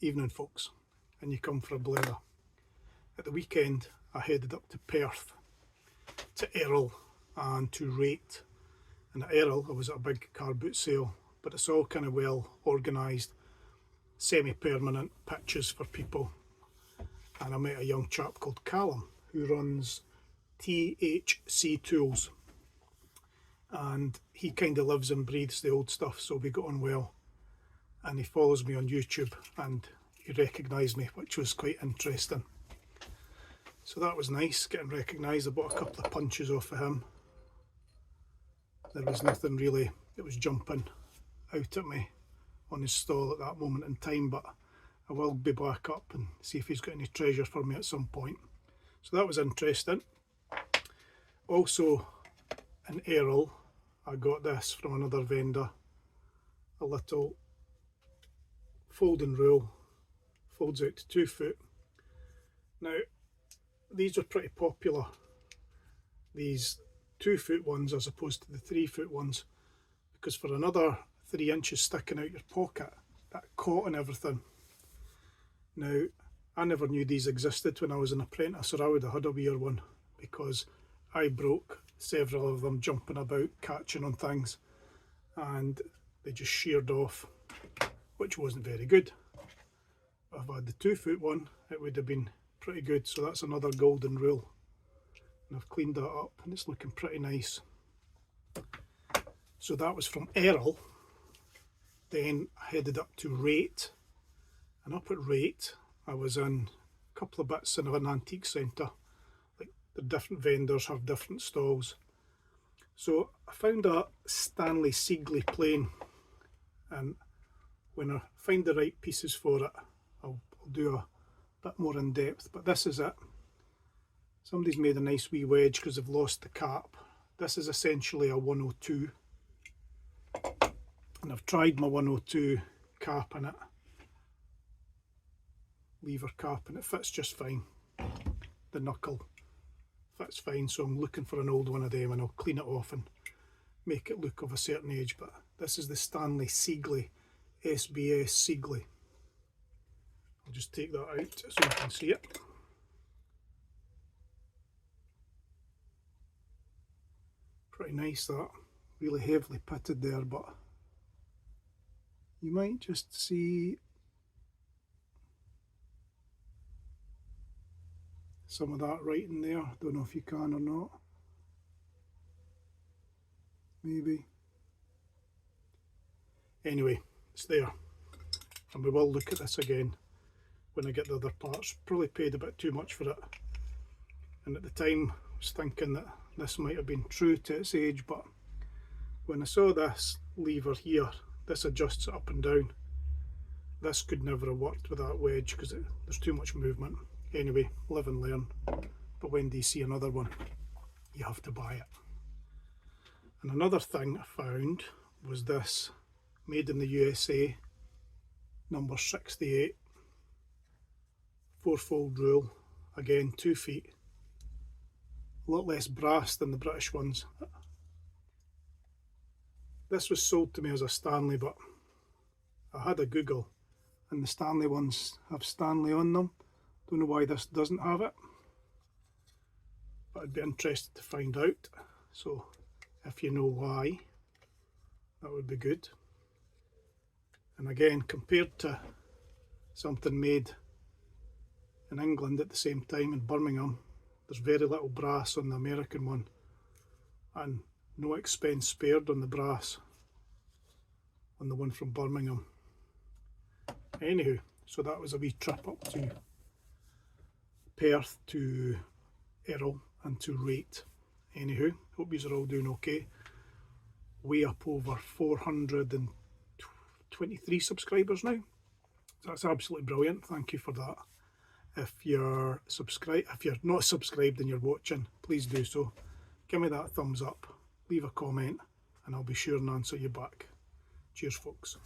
Evening folks, and you come for a blather. At the weekend I headed up to Perth, to Errol and to Rait. And at Errol I was at a big car boot sale, but it's all kind of well organised, semi-permanent pitches for people. And I met a young chap called Callum who runs THC Tools, and he kind of lives and breathes the old stuff, so we got on well. And he follows me on YouTube and he recognised me, which was quite interesting. So that was nice, getting recognised. I bought a couple of punches off of him. There was nothing really that was jumping out at me on his stall at that moment in time, but I will be back up and see if he's got any treasure for me at some point. So that was interesting. Also in Errol I got this from another vendor, a little folding rule, folds out to 2 foot. Now these are pretty popular, these 2 foot ones as opposed to the 3 foot ones, because for another 3 inches sticking out your pocket, that caught and everything. Now I never knew these existed when I was an apprentice, or I would have had a weird one, because I broke several of them jumping about, catching on things, and they just sheared off, which wasn't very good. If I had the 2 foot one, it would have been pretty good. So that's another golden rule, and I've cleaned that up and it's looking pretty nice. So that was from Errol. Then I headed up to Rait, and up at Rait I was in a couple of bits in an antique centre. Like, the different vendors have different stalls. So I found a Stanley Siegley plane, and when I find the right pieces for it, I'll do a bit more in depth. But this is it. Somebody's made a nice wee wedge because they've lost the cap. This is essentially a 102, and I've tried my 102 cap in it, lever cap, and it fits just fine. The knuckle fits fine, so I'm looking for an old one of them, and I'll clean it off and make it look of a certain age. But this is the Stanley Siegley, SBS Siegley. I'll just take that out so you can see it. Pretty nice, that. Really heavily pitted there, but you might just see some of that writing there. Don't know if you can or not. Maybe. Anyway, it's there, and we will look at this again when I get the other parts. Probably paid a bit too much for it, and at the time I was thinking that this might have been true to its age, but when I saw this lever here, this adjusts it up and down. This could never have worked with that wedge because there's too much movement. Anyway, live and learn. But when do you see another one? You have to buy it. And another thing I found was this, made in the USA, number 68, 4-fold rule, again 2 feet, a lot less brass than the British ones. This was sold to me as a Stanley, but I had a Google and the Stanley ones have Stanley on them. Don't know why this doesn't have it, but I'd be interested to find out. So if you know why, that would be good. And again, compared to something made in England at the same time in Birmingham, there's very little brass on the American one, and no expense spared on the brass on the one from Birmingham. Anywho, so that was a wee trip up to Perth, to Errol and to Rait. Anywho, hope you are all doing okay. Way up over 423 subscribers now. So that's absolutely brilliant. Thank you for that. If you're not subscribed and you're watching, please do so. Give me that thumbs up, leave a comment, and I'll be sure and answer you back. Cheers folks.